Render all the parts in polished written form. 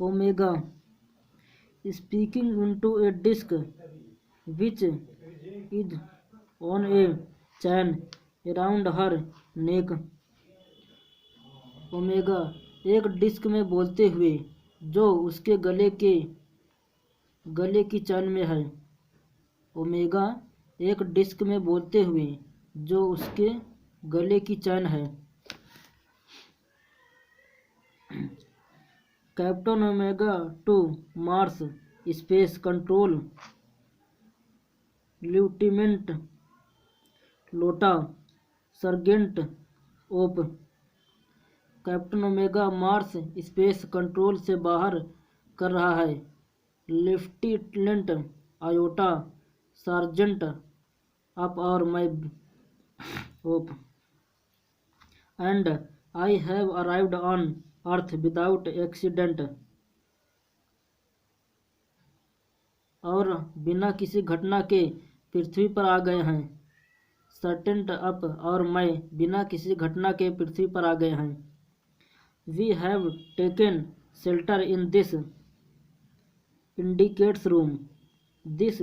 Omega speaking into a disk which is on a chain around her neck। Omega एक disc में बोलते हुए जो उसके गले की चैन में है। ओमेगा एक डिस्क में बोलते हुए जो उसके गले की चैन है। Captain Omega to Mars space control lieutenant Lota sergeant Op. Captain Omega Mars space control से बाहर कर रहा है। लेफ्टिनेंट आयोटा सार्जेंट अप और मैं Op and I have arrived on earth without accident. और बिना किसी घटना के पृथ्वी पर आ गए हैं। सर्टेंट अप और मैं बिना किसी घटना के पृथ्वी पर आ गए हैं। We have taken shelter in this indicates room this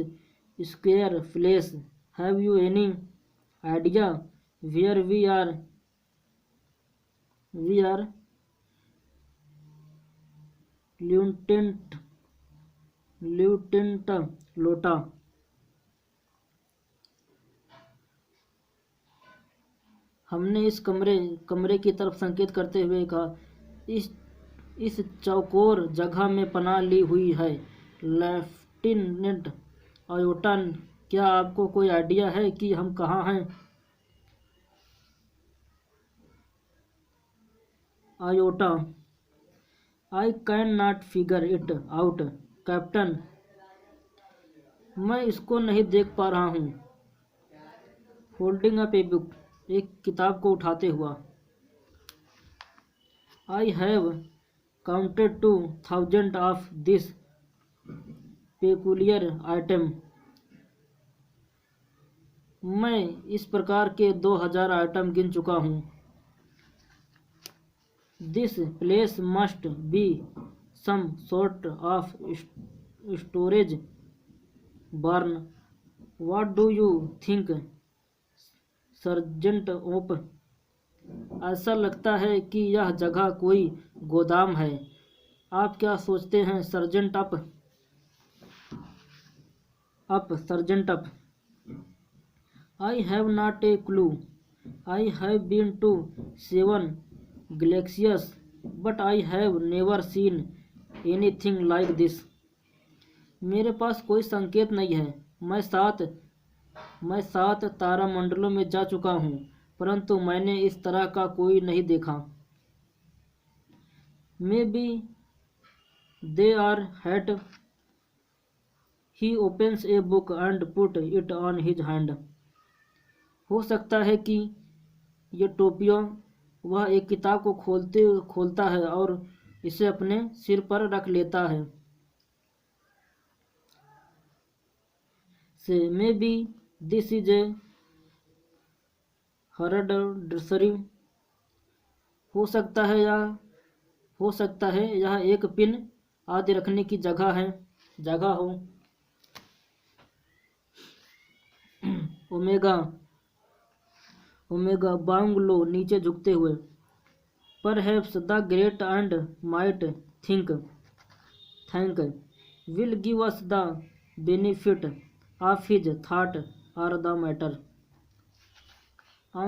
square place. Have you any idea where we are lieutenant Lota. हमने इस कमरे की तरफ संकेत करते हुए कहा, इस चौकोर जगह में पनाह ली हुई है। लेफ्टिनेंट आयोटा, क्या आपको कोई आइडिया है कि हम कहाँ हैं? Iota, I can not figure it out captain, मैं इसको नहीं देख पा रहा हूँ। होल्डिंग अप ए बुक, एक किताब को उठाते हुआ। I have counted 2000 of this peculiar item, मैं इस प्रकार के 2000 आइटम गिन चुका हूँ। This place must be some sort of storage barn. What do you think sergeant Oop? ऐसा लगता है कि यह जगह कोई गोदाम है। आप क्या सोचते हैं sergeant up? Sergeant up, I have not a clue. I have been to 7 galaxies but I have never seen anything like this। मेरे पास कोई संकेत नहीं है। मैं सात तारामंडलों में जा चुका हूँ, परंतु मैंने इस तरह का कोई नहीं देखा। Maybe they are hat। He opens a book and put it on his hand। हो सकता है कि ये टोपियों, वह एक किताब को खोलता है और इसे अपने सिर पर रख लेता है। से may be this is a hereditary. हो सकता है यह एक पिन आदि रखने की जगह हो। ओमेगा बाउंग लो, नीचे झुकते हुए। Perhaps the great and might thank will give us the benefit of his thought on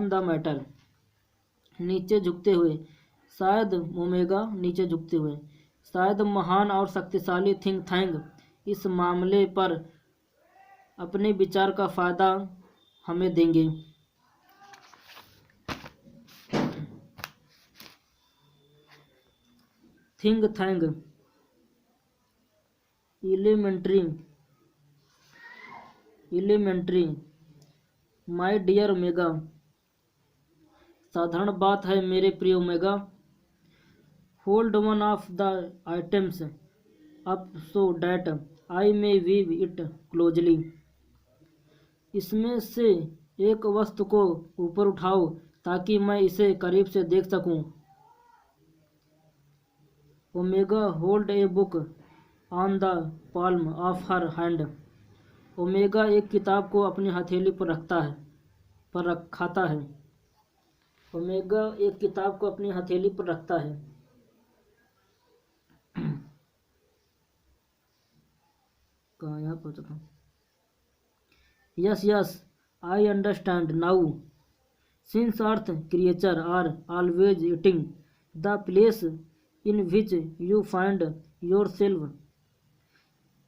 the matter. नीचे झुकते हुए, शायद ओमेगा नीचे झुकते हुए, शायद महान और शक्तिशाली थिंक थैंक इस मामले पर अपने विचार का फायदा हमें देंगे। Think thank elementary my dear Omega. साधारण बात है मेरे प्रिय Omega. Hold one of the items up so that I may view it closely. इसमें से एक वस्तु को ऊपर उठाओ ताकि मैं इसे करीब से देख सकूं। Omega hold a book on the palm of her hand. Omega एक किताब को अपनी हथेली पर रखाता है। ओमेगा एक किताब को अपनी हथेली पर रखता है। कहाँ यहाँ पहुँचा था। Yes I understand now since earth creature are always eating the place in which you find your self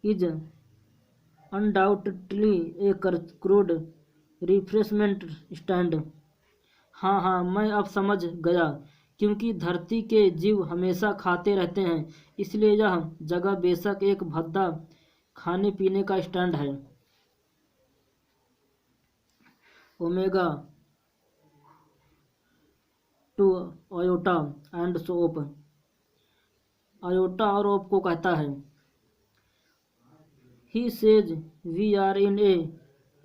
is undoubtedly a crude refreshment stand. हाँ मैं अब समझ गया, क्योंकि धरती के जीव हमेशा खाते रहते हैं, इसलिए यह जगह बेशक एक भद्दा खाने पीने का स्टैंड है। Omega to Iota and soap. Iota और ओप को कहता है, he says we are in a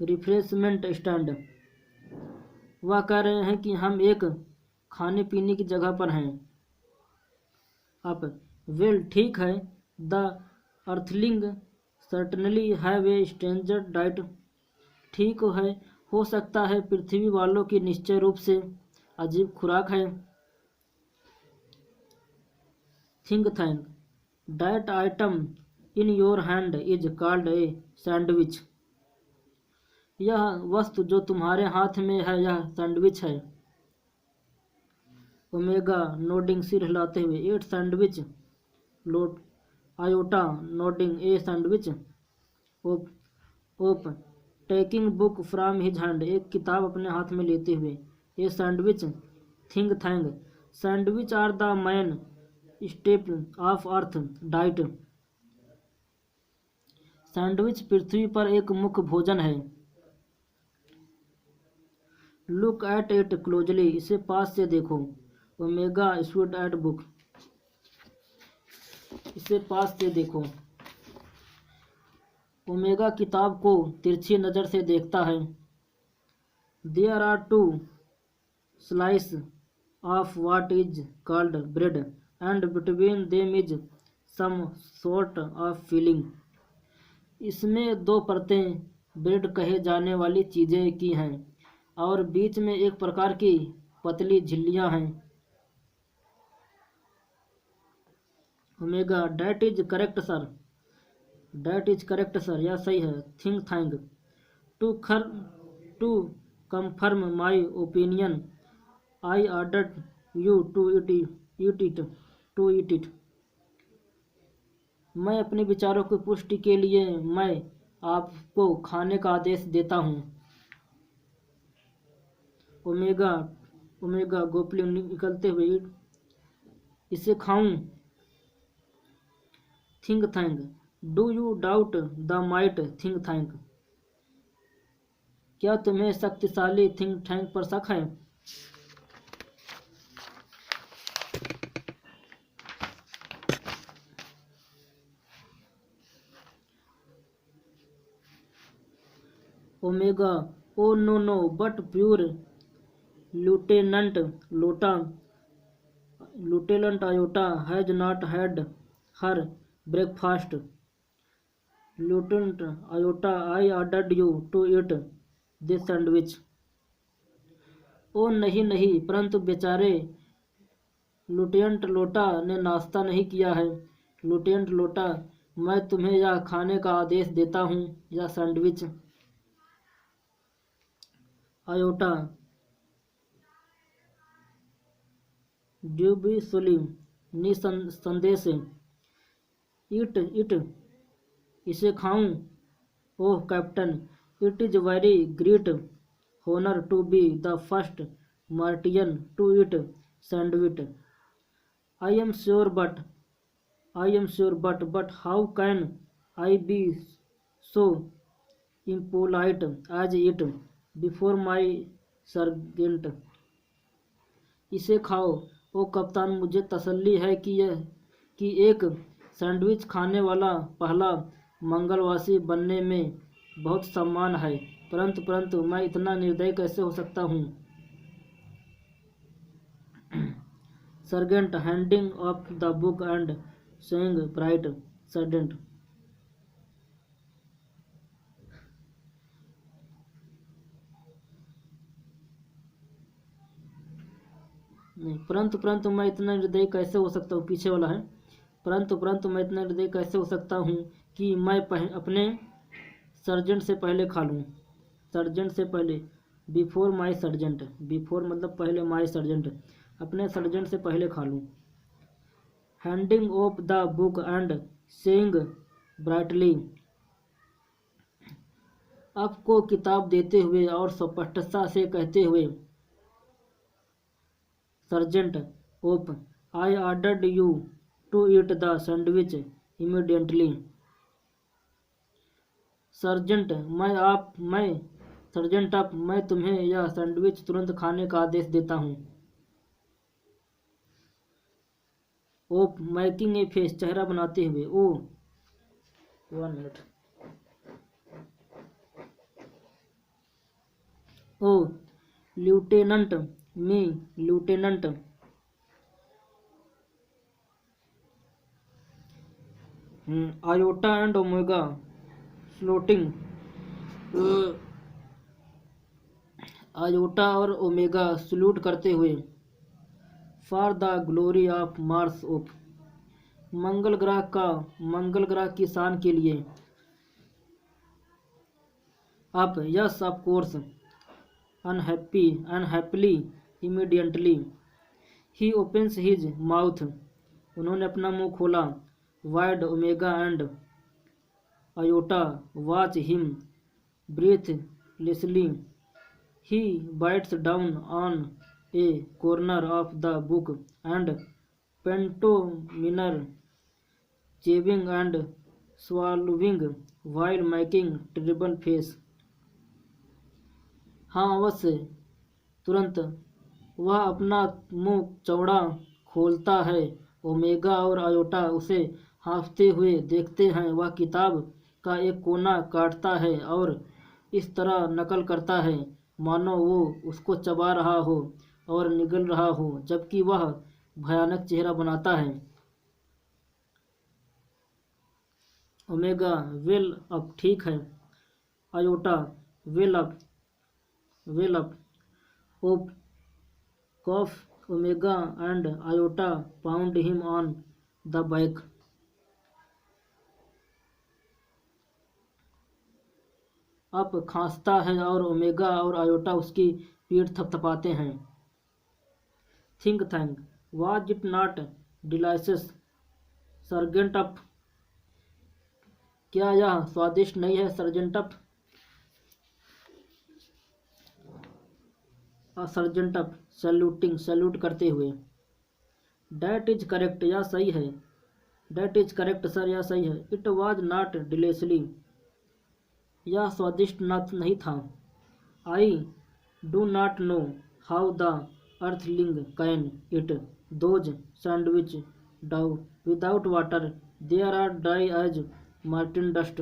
refreshment stand. वह कह रहे हैं कि हम एक खाने पीने की जगह पर हैं। अब वेल ठीक है, the earthling certainly have a stranger diet. ठीक है, हो सकता है पृथ्वी वालों की निश्चय रूप से अजीब खुराक है। Think thank that item in your hand is called a sandwich. यह वस्तु जो तुम्हारे हाथ में है यह सैंडविच है। ओमेगा नोडिंग सिर हिलाते हुए, एट सैंडविच। लोट Iota nodding, a sandwich. Oop taking book from his hand, एक किताब अपने हाथ में लेते हुए, a sandwich. Think Tank sandwich are the main step of earth diet. Sandwich पृथ्वी पर एक मुख्य भोजन है। लुक एट इट क्लोजली, इसे पास से देखो। ओमेगा स्टूड एट बुक, इसे पास से देखो। ओमेगा किताब को तिरछी नज़र से देखता है। There are two slice of what is called bread and between them is some sort of feeling. इसमें दो परतें ब्रेड कहे जाने वाली चीज़ें की हैं और बीच में एक प्रकार की पतली झिल्लियाँ हैं। Omega that is correct sir, that is correct sir, यह सही है। Think thank to confirm my opinion I ordered you to eat it. मैं अपने विचारों की पुष्टि के लिए मैं आपको खाने का आदेश देता हूँ। ओमेगा गोपली निकलते हुए, इसे खाऊं। Think Tank do you doubt the might Think Tank. क्या तुम्हें शक्तिशाली थिंक थैंक पर शक है? Omega oh no but poor Lieutenant Iota has not had her breakfast. Lieutenant Iota I ordered you to eat this sandwich. ओ नहीं, परंतु बेचारे लुटेंट लोटा ने नाश्ता नहीं किया है। लुटेंट लोटा, मैं तुम्हें यह खाने का आदेश देता हूँ, यह सैंडविच। आयोटा ड्यूबियसली निसंदेह से, इट इसे खाऊं। Oh captain, it is very great honour to be the first Martian to eat sandwich. I am sure but how can I be so impolite as eat before my sergeant. इसे खाओ। ओ कप्तान, मुझे तसल्ली है कि एक सैंडविच खाने वाला पहला मंगलवासी बनने में बहुत सम्मान है, परंतु मैं इतना निर्दयी कैसे हो सकता हूँ? Sergeant handing up the book and saying bright sergeant. नहीं, परंतु परंतु मैं इतना निर्दयी कैसे हो सकता हूँ, पीछे वाला है। परंतु परंतु मैं इतना निर्दयी कैसे हो सकता हूँ कि मैं अपने सर्जेंट से पहले खा लूँ। सर्जेंट से पहले, बिफोर माई सर्जेंट, बिफोर मतलब पहले, माई सर्जेंट अपने सर्जेंट से पहले खा लूँ। Handing off the book and saying brightly, आपको किताब देते हुए और स्पष्टता से कहते हुए। Sergeant off, I ordered you to eat the sandwich immediately. Sergeant sergeant off, मैं तुम्हें यह सैंडविच तुरंत खाने का आदेश देता हूँ। ऑफ, मेकिंग ए फेस, चेहरा बनाते हुए। Oh 1 minute. Oh lieutenant, me lieutenant, Iota and Omega floating, Iota और ओमेगा सल्यूट करते हुए। For the glory of Mars of, मंगल ग्रह की शान के लिए। Oop, yes of course. Unhappily, immediately. He opens his mouth, उन्होंने अपना मुंह खोला। Wide, Omega and Iota watch him breathlessly. He bites down on a corner of the book and pantomimes chewing and swallowing while making terrible face। हाँ अवश्य, तुरंत। वह अपना मुंह चौड़ा खोलता है। ओमेगा और आयोटा उसे हाँफते हुए देखते हैं। वह किताब का एक कोना काटता है और इस तरह नकल करता है मानो वो उसको चबा रहा हो और निगल रहा हो, जबकि वह भयानक चेहरा बनाता है। ओमेगा, वेल अप, ठीक है। Iota, well Oop, well Oop. Oop, cough, Omega and Iota pound him on the back. Oop खांसता है और ओमेगा और आयोटा उसकी पीठ थपथपाते हैं। Think Tank, was it not delicious sergeant Oop, क्या यह स्वादिष्ट नहीं है sergeant up. Sergeant Oop, saluting, salute करते हुए। डैट इज करेक्ट, यह सही है। डैट इज करेक्ट सर, यह सही है। इट वाज नॉट डिलेसली, यह स्वादिष्ट नहीं था। I do not know how the earthling can eat those sandwich down without water, there are dry as Martian dust.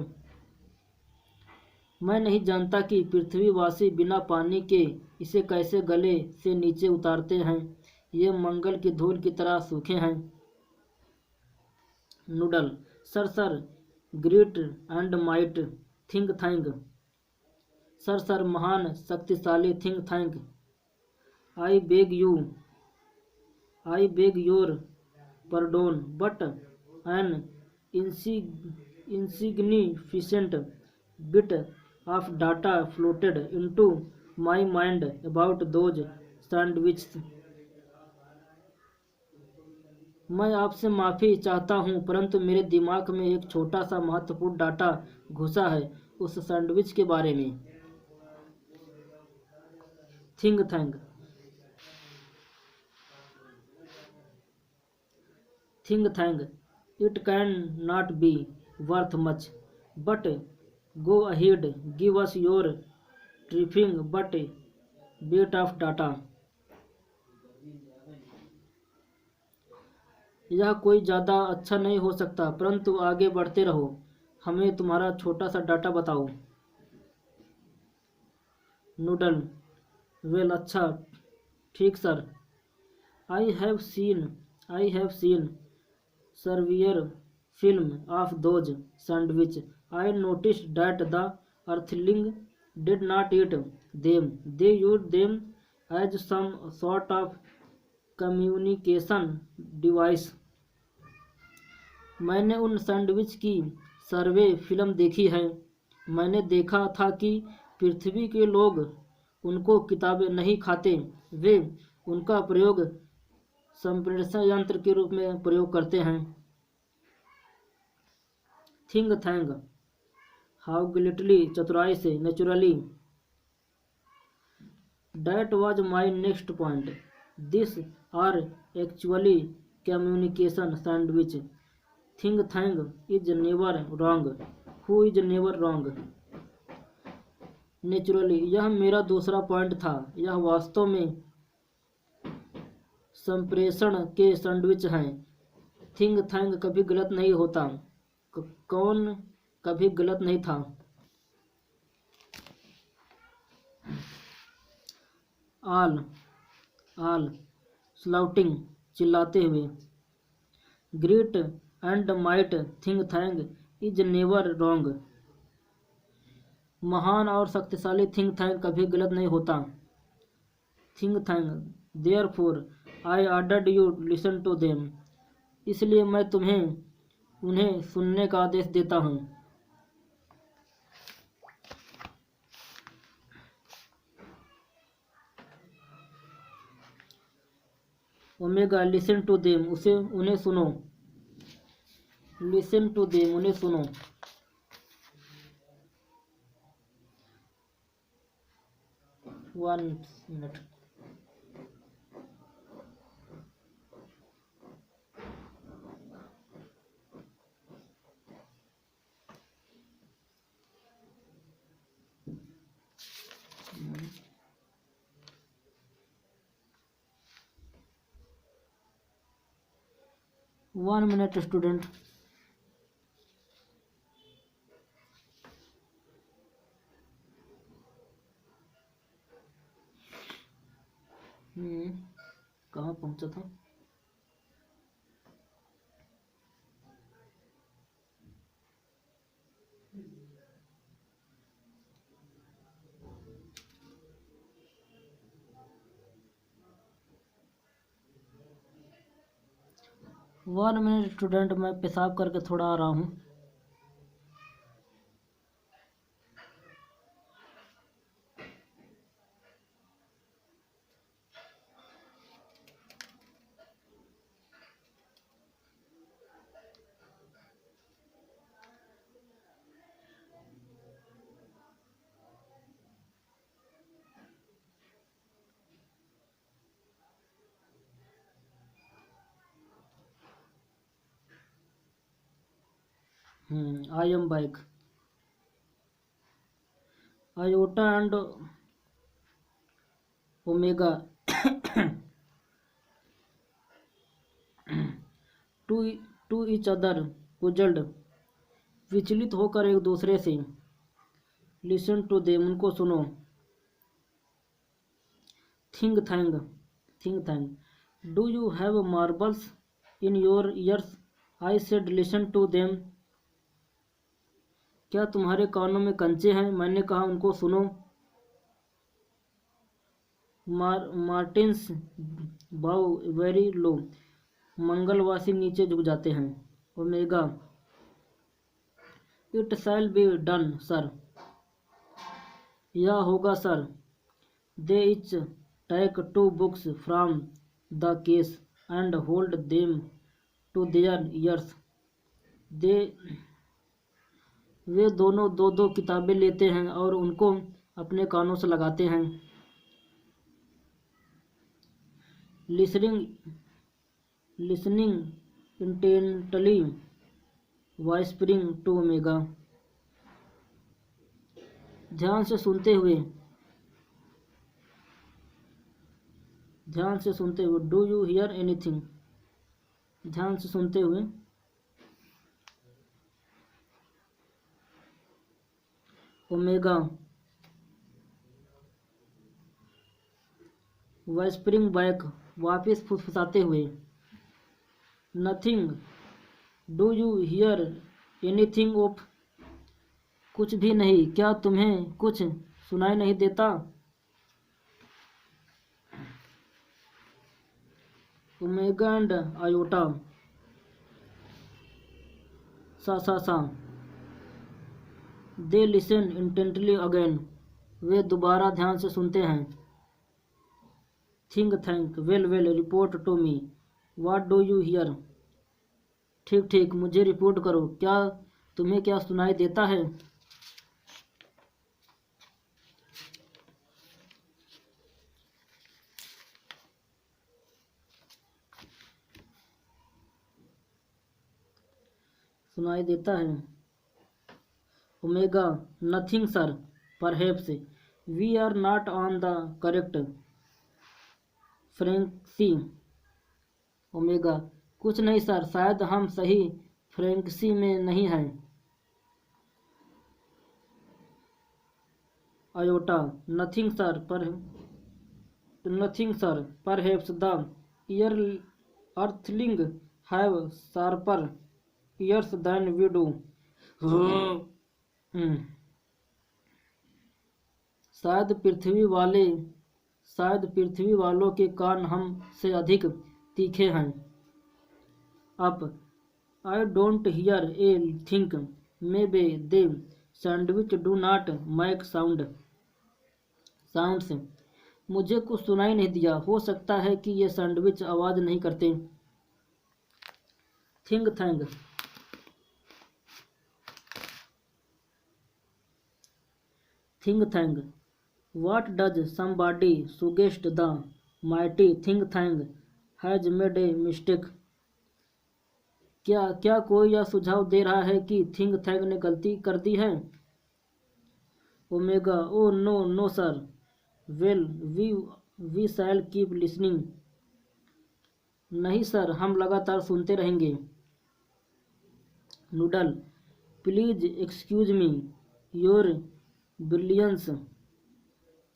मैं नहीं जानता कि पृथ्वीवासी बिना पानी के इसे कैसे गले से नीचे उतारते हैं। ये मंगल की धूल की तरह सूखे हैं। Noodle, sir great and mighty Think Tank, sir महान शक्तिशाली Think Tank. I beg your pardon but an insignificant bit of data floated into my mind about those sandwiches। मैं आपसे माफ़ी चाहता हूँ, परंतु मेरे दिमाग में एक छोटा सा महत्वपूर्ण डाटा घुसा है उस सैंडविच के बारे में। Think thank, think thank, it can not be worth much, but go ahead, give us your trifling but bit of data. यह कोई ज़्यादा अच्छा नहीं हो सकता, परंतु आगे बढ़ते रहो, हमें तुम्हारा छोटा सा डाटा बताओ। नूडल, वेल अच्छा, ठीक sir. I have seen I have seen severe film of those sandwich. I noticed that the earthling did not eat them. They used them as some sort of communication device. मैंने उन sandwich की सर्वे film देखी है। मैंने देखा था कि पृथ्वी के लोग उनको किताबें नहीं खाते, वे उनका प्रयोग संप्रेषण यंत्र के रूप में प्रयोग करते हैं। थिंग थैंग, हाउ गिल्टली, चतुराई से, naturally. That was my next point. These are actually communication sandwich. Think thing is never wrong. Who is never wrong? Naturally, यह मेरा दूसरा पॉइंट था। यह वास्तव में संप्रेषण के सैंडविच हैं। थिंग थैंग कभी गलत नहीं होता। कौन कभी गलत नहीं था। ऑल स्लाउटिंग, चिल्लाते हुए। Great and mighty Think Tank is never wrong. महान और शक्तिशाली थिंग थैंग कभी गलत नहीं होता। Think Tank, therefore I ordered you listen to them. इसलिए मैं तुम्हें उन्हें सुनने का आदेश देता हूँ। ओमेगा, लिसन टू देम, उन्हें सुनो। लिसन टू देम, उन्हें सुनो। 1 मिनट। One minute student. कहाँ पहुंचा था। वन मिनट स्टूडेंट, मैं पेशाब करके थोड़ा आ रहा हूँ। I am back. Iota and Omega to each other puzzled, विचलित होकर एक दूसरे से। लिसन टू देम, उनको सुनो। Think Tank, do you have marbles in your ears? I said listen to them. क्या तुम्हारे कानों में कंचे हैं? मैंने कहा उनको सुनो। मार्टिन्स बाउ वेरी लो, मंगलवासी नीचे झुक जाते हैं। Omega, it shall be done sir, यह होगा sir. They each take 2 books from the case and hold them to their ears. वे दोनों 2 किताबें लेते हैं और उनको अपने कानों से लगाते हैं। लिसनिंग इंटेंटली, वाइस्परिंग टू ओमेगा, ध्यान से सुनते हुए। Do you hear anything? ध्यान से सुनते हुए। ओमेगा, वाइस्परिंग बैक, वापस फुसफुसाते हुए। Nothing, do you hear anything of? कुछ भी नहीं, क्या तुम्हें कुछ सुनाई नहीं देता? Omega and Iota, so they listen intently again, वे दोबारा ध्यान से सुनते हैं। Think thank, well well report to me, what do you hear? ठीक ठीक, मुझे रिपोर्ट करो, क्या तुम्हें क्या सुनाई देता है? सुनाई देता है। Omega, nothing sir, perhaps we are not on the correct frequency. Omega, कुछ नहीं सर, शायद हम सही फ्रेंकसी में नहीं हैं। Iota, nothing sir, perhaps the ear earthling have sharper ears than we do. शायद पृथ्वी वालों के कान हम से अधिक तीखे हैं। Up, I don't hear a think, maybe they sandwich do not make sounds. मुझे कुछ सुनाई नहीं दिया, हो सकता है कि ये सैंडविच आवाज नहीं करते। Think Tank, what does somebody suggest the mighty Think Tank has made a mistake? क्या कोई यह सुझाव दे रहा है कि थिंक थैंक ने गलती कर दी है? Omega, oh no sir, well we shall keep listening. नहीं सर, हम लगातार सुनते रहेंगे। Noodle, please excuse me your brilliance,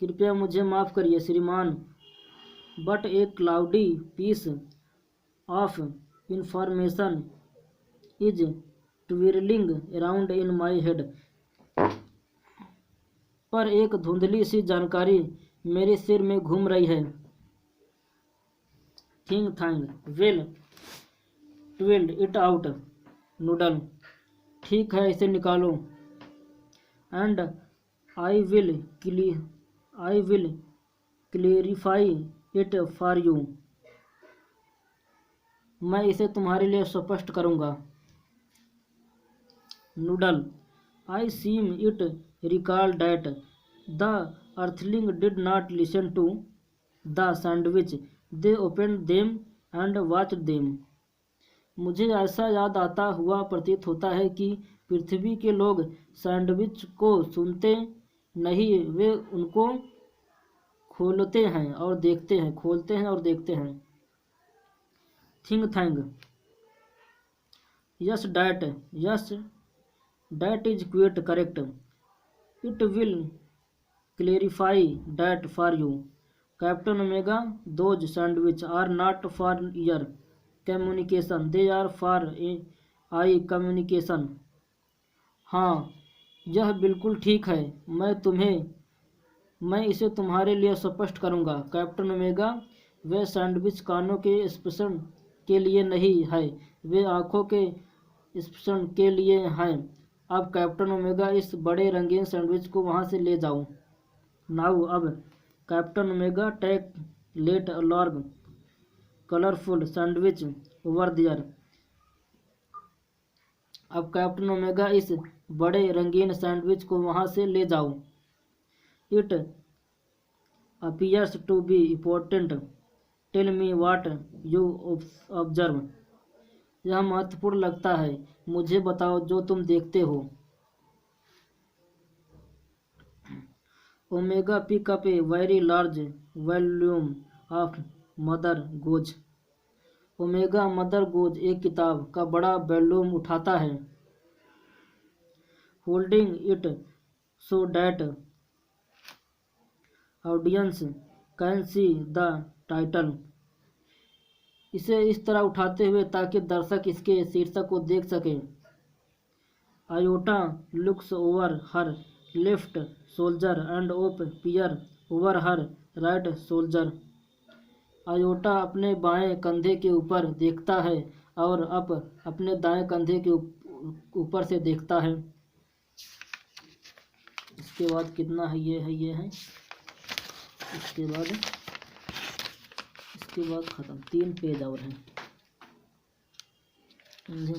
कृपया मुझे माफ़ करिए श्रीमान, but a cloudy piece of information is twirling around in my head. पर एक धुंधली सी जानकारी मेरे सिर में घूम रही है। Think thank, well twirl it out. Noodle, ठीक है, इसे निकालो। And I will clarify it for you, मैं इसे तुम्हारे लिए स्पष्ट करूँगा। Noodle, I seem it recall that the earthling did not listen to the sandwich, they open them and watch them. मुझे ऐसा याद आता हुआ प्रतीत होता है कि पृथ्वी के लोग सैंडविच को सुनते नहीं, वे उनको खोलते हैं और देखते हैं। Think thank, yes that is quite correct, it will clarify that for you. Captain Omega, those sandwich are not for ear communication, they are for eye communication. हाँ, यह बिल्कुल ठीक है, मैं इसे तुम्हारे लिए स्पष्ट करूँगा। कैप्टन ओमेगा, वे सैंडविच कानों के स्पर्शन के लिए नहीं है, वे आँखों के स्पर्शन के लिए हैं। अब कैप्टन ओमेगा, इस बड़े रंगीन सैंडविच को वहाँ से ले जाओ। नाउ, अब captain Omega take let a large colourful sandwich over there. अब कैप्टन ओमेगा, इस बड़े रंगीन सैंडविच को वहाँ से ले जाओ। It appears to be important, tell me what you observe. यह महत्वपूर्ण लगता है, मुझे बताओ जो तुम देखते हो। Omega pick up a very large volume of Mother Goose. Omega Mother Goose एक किताब का बड़ा वॉल्यूम उठाता है। Holding it so that audience can see the title. इसे इस तरह उठाते हुए ताकि दर्शक इसके शीर्षक को देख सके। Iota looks over her left shoulder and Oop peer over her right shoulder. Iota अपने बाएं कंधे के ऊपर देखता है और अप अपने दाएं कंधे के ऊपर से देखता है। इसके बाद कितना है, ये है। इसके बाद ख़त्म। 3 पेज और हैं, समझे?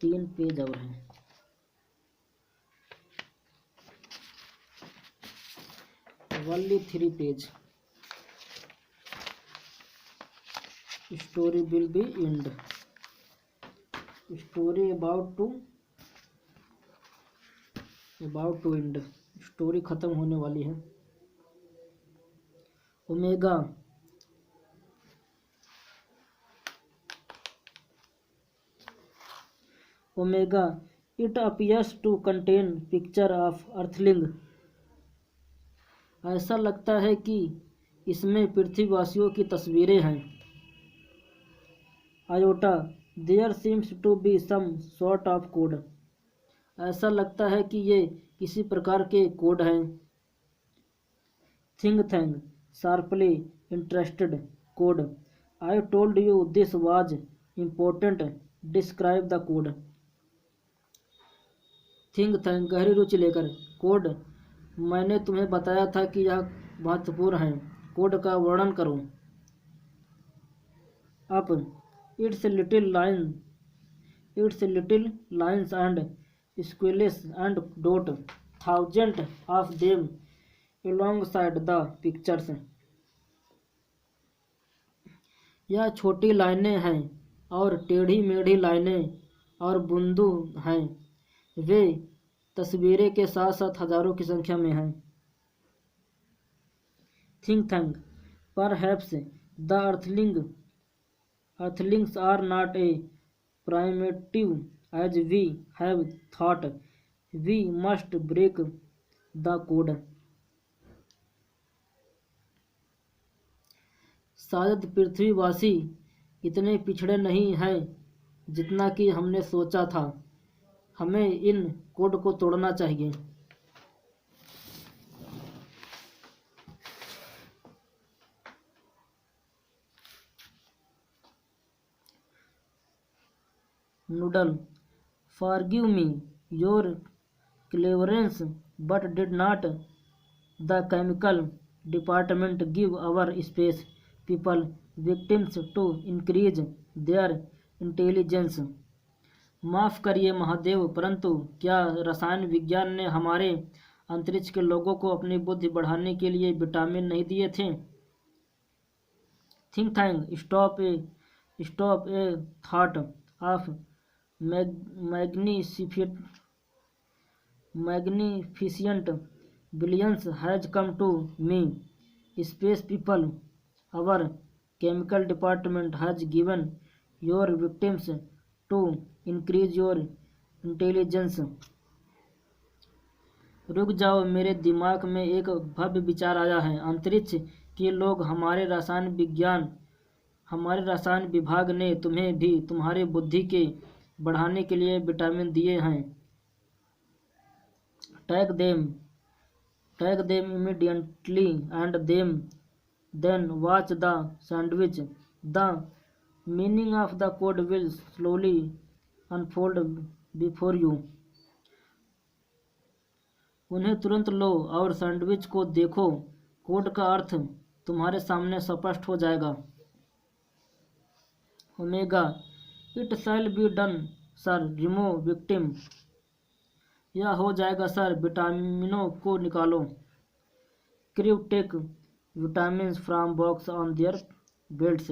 3 पेज और हैं। Only 3 page. Story will be end. Story about to end. Story खत्म होने वाली है। Omega it appears to contain picture of earthling. ऐसा लगता है कि इसमें पृथ्वीवासियों की तस्वीरें हैं। Iota there seems to be some sort of code. ऐसा लगता है कि ये किसी प्रकार के कोड हैं। Think thank sharply interested code. I told you this was important, describe the code. Think thank गहरी रुचि लेकर। कोड मैंने तुम्हें बताया था कि यह महत्वपूर्ण है। कोड का वर्णन करो। Oop it's little lines and squiggles and dot, thousand of them alongside the pictures. यह छोटी लाइनें हैं और टेढ़ी मेढ़ी लाइनें और बिंदु हैं। वे तस्वीरें के साथ साथ हजारों की संख्या में हैं। Think thank perhaps the earthlings are not a primitive as we have thought. We must break the code. शायद पृथ्वीवासी इतने पिछड़े नहीं हैं जितना कि हमने सोचा था। हमें इन कोड को तोड़ना चाहिए। Noodle forgive me your cleverness, but did not the chemical department give our space people victims to increase their intelligence? माफ़ करिए महादेव, परंतु क्या रसायन विज्ञान ने हमारे अंतरिक्ष के लोगों को अपनी बुद्धि बढ़ाने के लिए विटामिन नहीं दिए थे? Think thank stop A thought of magnificent billions has come to me. Space people, our chemical department has given your victims to increase your intelligence. रुक जाओ, मेरे दिमाग में एक भव्य विचार आया है। अंतरिक्ष के लोग हमारे रसायन विभाग ने तुम्हें भी तुम्हारी बुद्धि के बढ़ाने के लिए विटामिन दिए हैं। Tag them immediately and then watch the sandwich. The meaning of the code will slowly unfold before you. उन्हें तुरंत लो और सैंडविच को देखो। कोड का अर्थ तुम्हारे सामने स्पष्ट हो जाएगा। Omega it shall be done sir, remove victim. यह हो जाएगा सर, विटामिनों को निकालो। Crew take vitamin from box on their belts.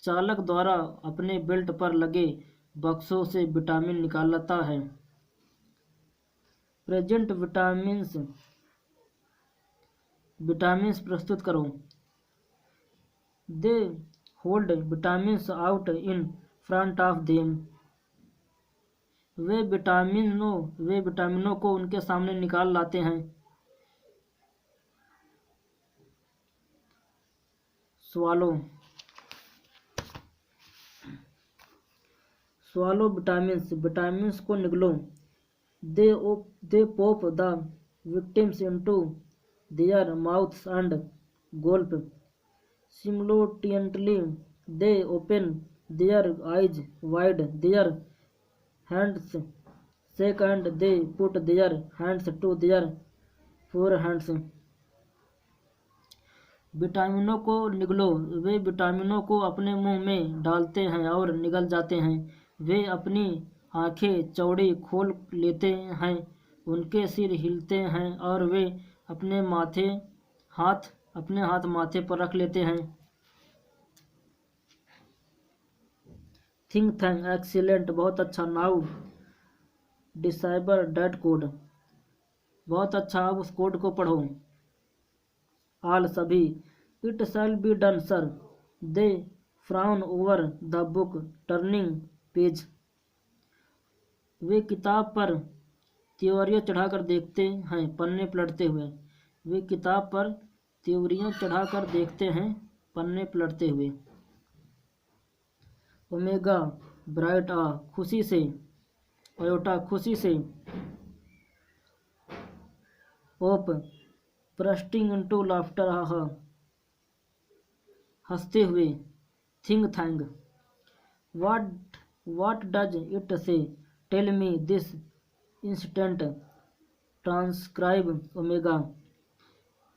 चालक द्वारा अपने बेल्ट पर लगे बक्सों से विटामिन निकालता है। प्रेजेंट विटामिन्स प्रस्तुत करो। They hold vitamins out in front of them. वे विटामिनों को उनके सामने निकाल लाते हैं। स्वालो विटामिन्स को निगलो। They pop the victims into their mouths and gulp simultaneously। They open their eyes wide, their hands shake and they put their hands to their foreheads. विटामिनों को निगलो, वे विटामिनों को अपने मुंह में डालते हैं और निगल जाते हैं। वे अपनी आंखें चौड़ी खोल लेते हैं, उनके सिर हिलते हैं और वे अपने हाथ माथे पर रख लेते हैं। थिंक थैंक एक्सीलेंट, बहुत अच्छा। नाउ डिसाइबर दैट कोड, बहुत अच्छा, अब उस कोड को पढ़ो। आल सभी, it shall be done sir. They frown over the book turning page, वे किताब पर त्योरियां चढ़ाकर देखते हैं पन्ने पलटते हुए। वे किताब पर त्योरियां चढ़ाकर देखते हैं पन्ने पलटते हुए। ओमेगा ब्राइट आ, खुशी से। अयोटा, खुशी से। ओप प्रस्टिंग इनटू लाफ्टर, हा, हंसते हुए। Think thank, what does it say, tell me this instant. Transcribe Omega,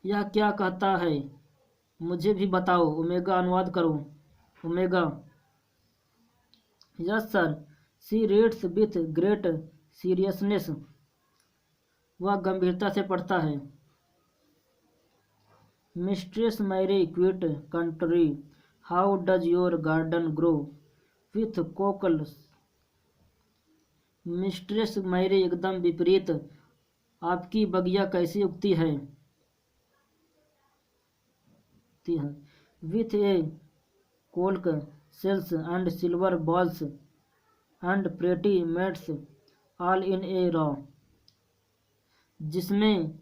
यह क्या कहता है, मुझे भी बताओ। ओमेगा, अनुवाद करो। Omega, yes sir. She reads with great seriousness, वह गंभीरता से पढ़ता है। Mistress Mary quite country, how does your garden grow with cockles. Mistress Mary, एकदम विपरीत, आपकी बगिया कैसी उगती है। With a cockle shells and silver bells and pretty maids all in a row, जिसमें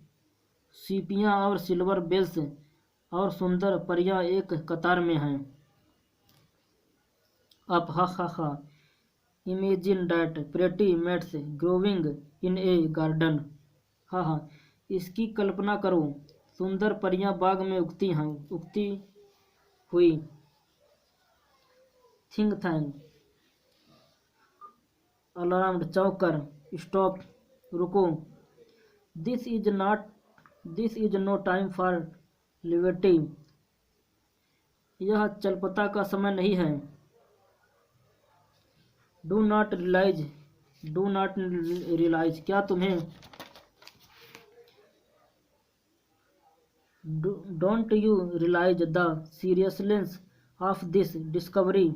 सीपियाँ और सिल्वर बेल्स और सुंदर परियां एक कतार में हैं। अब ha, imagine that pretty maids growing in a garden, ha, इसकी कल्पना करो, सुंदर परियां बाग में उगती हुई। थिंक थैंक, अलार्म्ड, चौंक कर। स्टॉप, रुको। This is no time for liberty, यह चलपता का समय नहीं है। डू नॉट रियलाइज, क्या तुम्हें, don't you realise the seriousness of this discovery,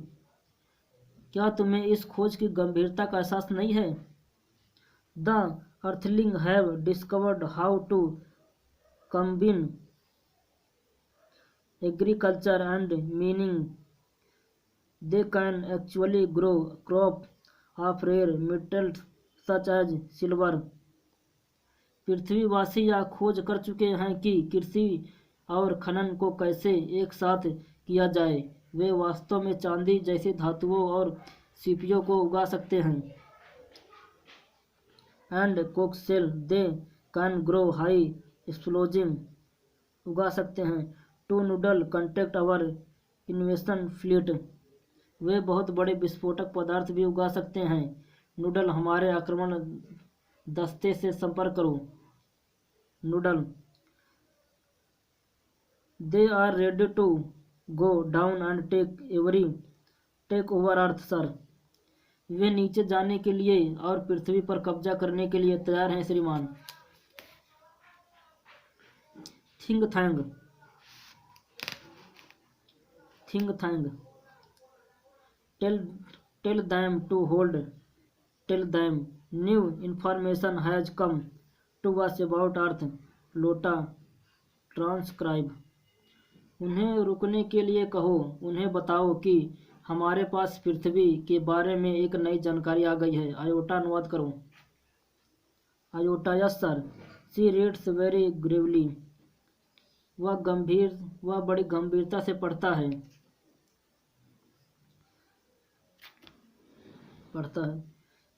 क्या तुम्हें इस खोज की गंभीरता का एहसास नहीं है। The earthling have discovered how to combine agriculture and meaning, they can actually grow crop of rare metals such as silver. पृथ्वीवासी यह खोज कर चुके हैं कि कृषि और खनन को कैसे एक साथ किया जाए। वे वास्तव में चांदी जैसी धातुओं और सीपियों को उगा सकते हैं। एंड कोक्सेल, they can grow high explosive, उगा सकते हैं। To Noodle contact our invasion fleet, वे बहुत बड़े विस्फोटक पदार्थ भी उगा सकते हैं। नूडल, हमारे आक्रमण दस्ते से संपर्क करो। Noodle, they are ready to go down and take over earth sir, वे नीचे जाने के लिए और पृथ्वी पर कब्जा करने के लिए तैयार हैं श्रीमान। Think Tank, tell them to hold, tell them new information has come to us about earth. Iota, transcribe, उन्हें रुकने के लिए कहो, उन्हें बताओ कि हमारे पास पृथ्वी के बारे में एक नई जानकारी आ गई है। आयोटा, अनुवाद करो। Iota, yes sir. She reads very gravely, वह बड़ी गंभीरता से पढ़ता है।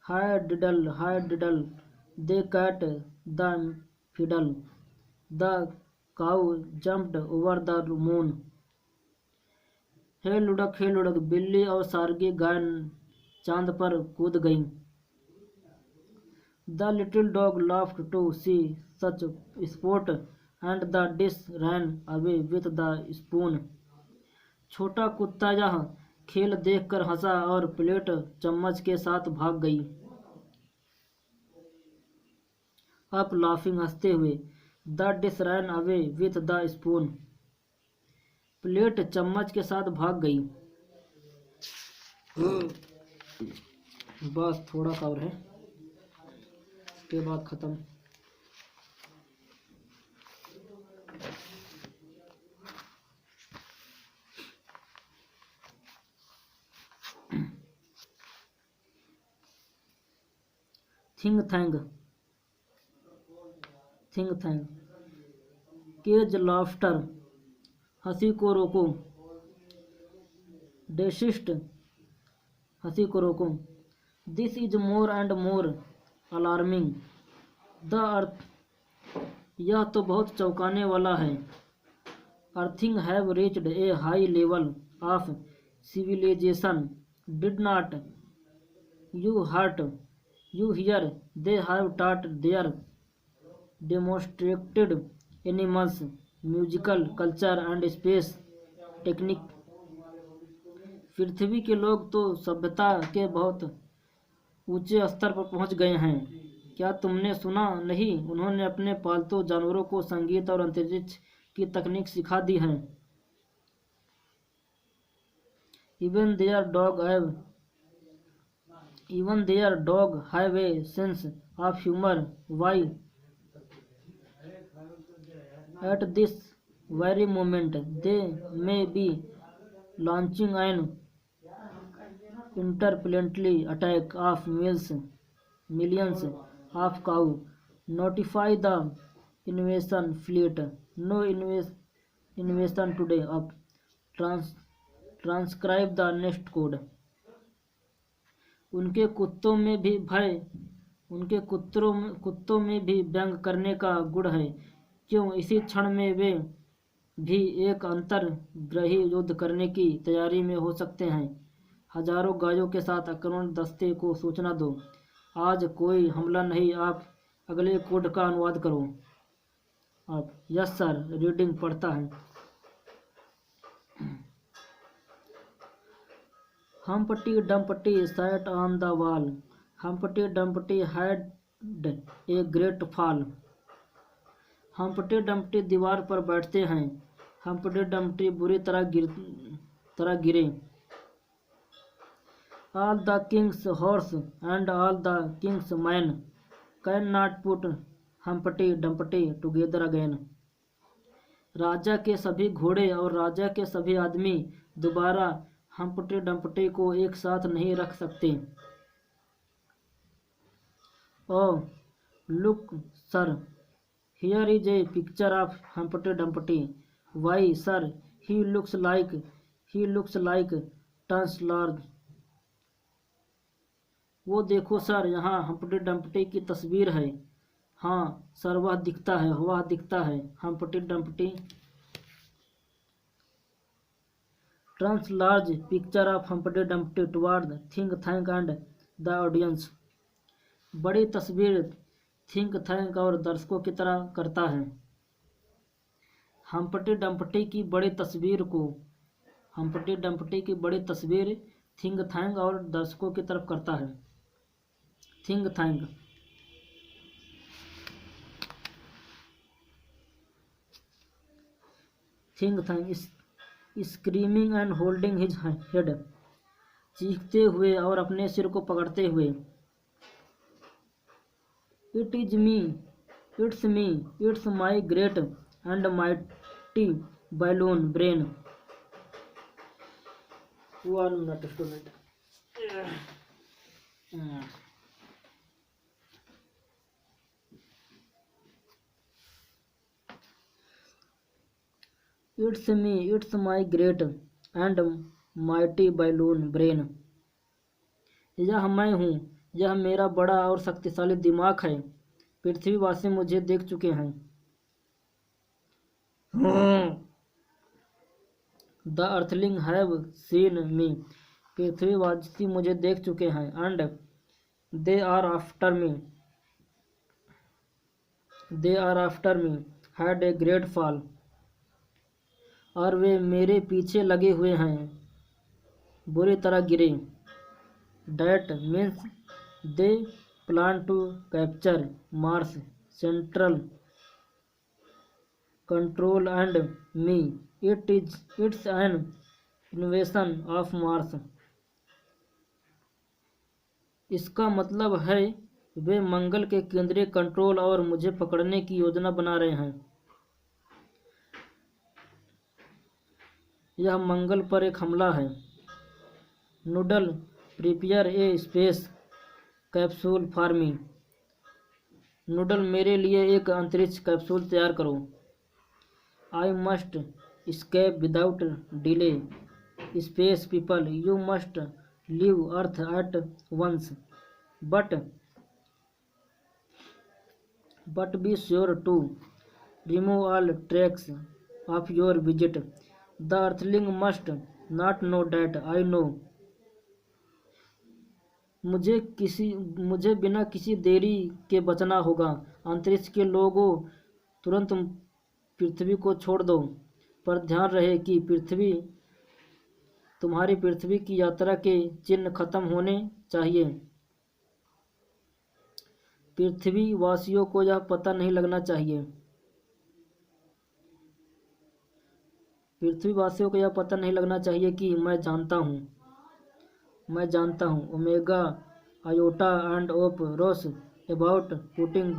Hey diddle, the cat the fiddle, the cow jumped over the moon. हे लुढ़क, बिल्ली और सारंगी गाय चांद पर कूद गईं। The little dog laughed to see such sport and the dish ran away with the spoon। छोटा कुत्ता यह खेल देखकर हंसा और प्लेट चम्मच के साथ भाग गई। अप लाफिंग, हंसते हुए। The dish ran away with the spoon, plate चम्मच के साथ भाग गई। बस थोड़ा सा और है, उसके बाद खत्म। थिंग थैंग, केज लाफ्टर, हंसी को रोको। डेसिस्ट, हंसी को रोको। This is more and more alarming. The earth, यह तो बहुत चौंकाने वाला है। Earthling have reached a high level of civilisation, did not you hear they have taught their demonstrated animals musical culture and space technique. पृथ्वी के लोग तो सभ्यता के बहुत ऊंचे स्तर पर पहुंच गए हैं। क्या तुमने सुना नहीं, उन्होंने अपने पालतू जानवरों को संगीत और अंतरिक्ष की तकनीक सिखा दी है। Even there dog have a sense of humour. Why at this very moment they may be launching an interplanetary attack of millions of cow. Notify the invasion fleet. No invasion today. Up. Transcribe the next code. उनके कुत्तों में भी व्यंग करने का गुण है। क्यों इसी क्षण में वे भी एक अंतर्ग्रही युद्ध करने की तैयारी में हो सकते हैं। हजारों गायों के साथ आक्रमण दस्ते को सूचना दो। आज कोई हमला नहीं। आप अगले कोड का अनुवाद करो। आप यस सर, रीडिंग पढ़ता है। Humpty Dumpty sat on the wall. Humpty Dumpty had a great fall. Humpty Dumpty दीवार पर बैठते हैं। हम्पटी डम्पटी बुरी तरह गिरे। All the king's horse and all the king's men cannot put Humpty Dumpty together again। राजा के सभी घोड़े और राजा के सभी आदमी दोबारा हम्पटी डम्पटी को एक साथ नहीं रख सकते। Oh, look, sir, here is a picture of Humpty Dumpty। Why, sir, he looks like tons large। वो देखो सर, यहाँ हम्पटी डम्पटी की तस्वीर है। हाँ सर, वह दिखता है। Humpty Dumpty turns large picture of Humpty Dumpty toward Think Tank and the audience. बड़ी तस्वीर थिंक थैंक और दर्शकों की तरह करता है। हम्पटी डम्पटी की बड़ी तस्वीर थिंक थैंक और दर्शकों की तरफ करता है। Think Tank screaming and holding his head, चीखते हुए और अपने सिर को पकड़ते हुए। It's me, it's my great and mighty balloon brain. 1 minute student. It's me, it's my great and mighty balloon brain. यह मैं हूँ, यह मेरा बड़ा और शक्तिशाली दिमाग है। पृथ्वीवासी मुझे देख चुके हैं। The earthling have seen me, पृथ्वीवासी मुझे देख चुके हैं। And they are after me, they are after me had a great fall, और वे मेरे पीछे लगे हुए हैं, बुरी तरह गिरे। That means they plan to capture Mars central control and me, it's an invasion of Mars. इसका मतलब है वे मंगल के केंद्रीय कंट्रोल और मुझे पकड़ने की योजना बना रहे हैं। यह मंगल पर एक हमला है। Noodle prepare a space capsule for me, noodle मेरे लिए एक अंतरिक्ष कैप्सूल तैयार करो। I must escape without delay, space people, you must leave earth at once, but be sure to remove all traces of your visit. The earthling must not know that I know. मुझे बिना किसी देरी के बचना होगा। अंतरिक्ष के लोगों, तुरंत पृथ्वी को छोड़ दो, पर ध्यान रहे कि तुम्हारी पृथ्वी की यात्रा के चिन्ह खत्म होने चाहिए। पृथ्वीवासियों को यह पता नहीं लगना चाहिए, पृथ्वीवासियों को यह पता नहीं लगना चाहिए कि मैं जानता हूँ Omega Iota and of rows about putting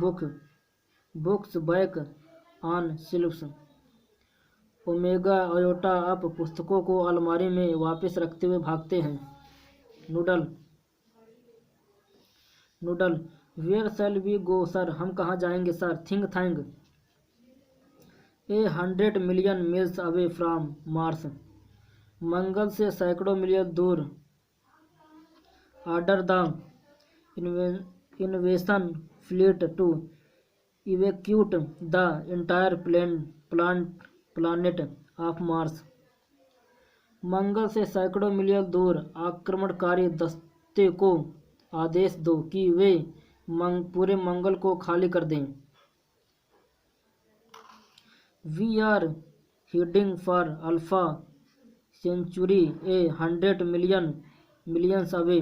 books back on shelves. Omega Iota आप पुस्तकों को अलमारी में वापस रखते हुए भागते हैं। Noodle where shall we go sir, हम कहाँ जाएंगे सर। Think Tank 100 million miles away from Mars, मंगल से सैकड़ों मील दूर। Order the invasion fleet to evacuate the entire planet of Mars, मंगल से सैकड़ों मील दूर आक्रमणकारी दस्ते को आदेश दो कि वे पूरे मंगल को खाली कर दें। We are heading for Alpha Centauri 100 millions away,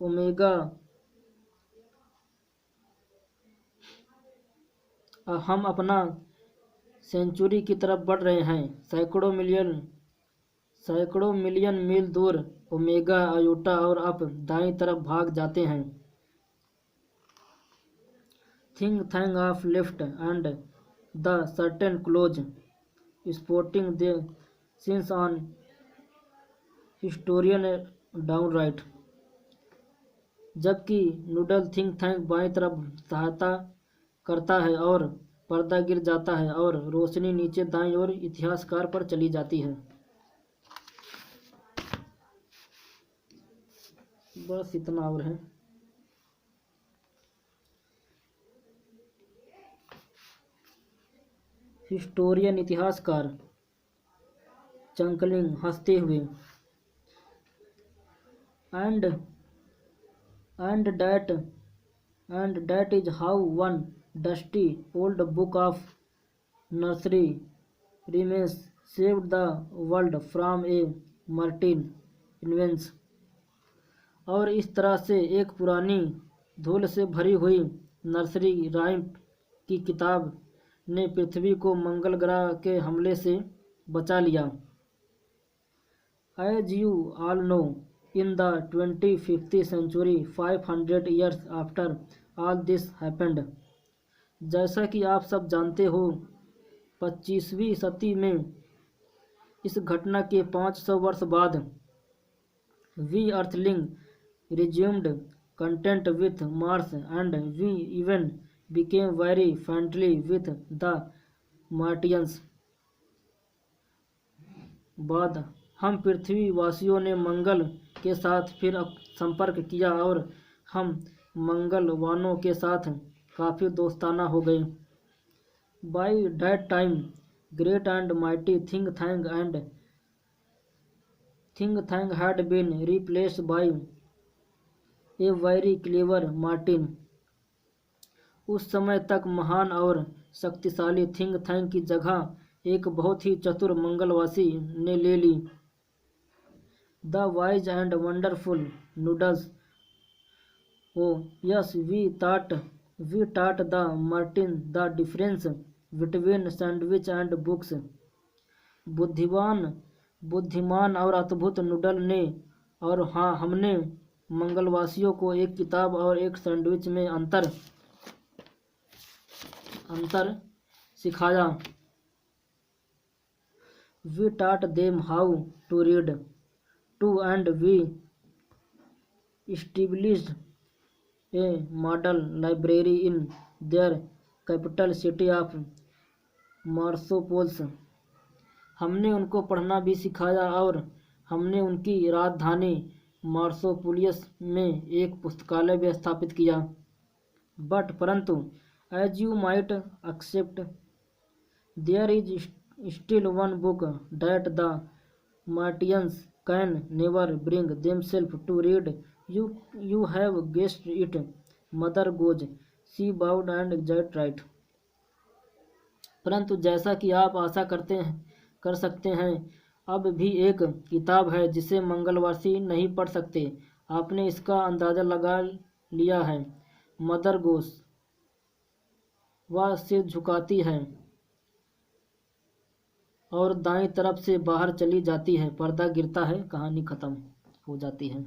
Omega हम अपना सेंचुरी की तरफ बढ़ रहे हैं, सैकड़ों मिलियन मील दूर। ओमेगा आयोटा और अप दाईं तरफ भाग जाते हैं। Think Tank off left and the curtain close sporting the scenes on historian down right, जबकि नूडल थिंक थैंक बाईं तरफ सहायता करता है और पर्दा गिर जाता है और रोशनी नीचे दाईं ओर इतिहासकार पर चली जाती है। बस इतना और है। हिस्टोरियन इतिहासकार चंकलिंग हंसते हुए, and that is how one dusty old book of nursery rhymes saved the world from a Martian invasion, और इस तरह से एक पुरानी धूल से भरी हुई नर्सरी राइम की किताब ने पृथ्वी को मंगल ग्रह के हमले से बचा लिया। As you all know, in the 25th century 500 years after all this happened, जैसा कि आप सब जानते हो 25वीं सदी में इस घटना के 500 वर्ष बाद we अर्थलिंग resumed contact with Mars and we even became very friendly with the Martians. बाद हम पृथ्वी वासियों ने मंगल के साथ फिर संपर्क किया और हम मंगलवानों के साथ काफ़ी दोस्ताना हो गए। By that time great and mighty thing had been replaced by a very clever Martian. उस समय तक महान और शक्तिशाली थिंग थैंक की जगह एक बहुत ही चतुर मंगलवासी ने ले ली। The wise and wonderful Noodles. Oh yes, we taught the Martian the difference between sandwich and books. बुद्धिमान और अद्भुत नूडल ने और हाँ, हमने मंगलवासियों को एक किताब और एक सैंडविच में अंतर सिखाया। We taught them how to read too, and we established a model library in their capital city of मार्सोपोल्स। हमने उनको पढ़ना भी सिखाया और हमने उनकी राजधानी मार्सोपोलियस में एक पुस्तकालय भी स्थापित किया। परंतु as you might accept there is still one book that the Martians can never bring themselves to read. You have guessed it, Mother Goose. See bound and just right. परंतु जैसा कि आप आशा कर सकते हैं, अब भी एक किताब है जिसे मंगलवासी नहीं पढ़ सकते। आपने इसका अंदाज़ा लगा लिया है। मदर गोस वह सिर झुकाती है और दाईं तरफ से बाहर चली जाती है। पर्दा गिरता है, कहानी खत्म हो जाती है।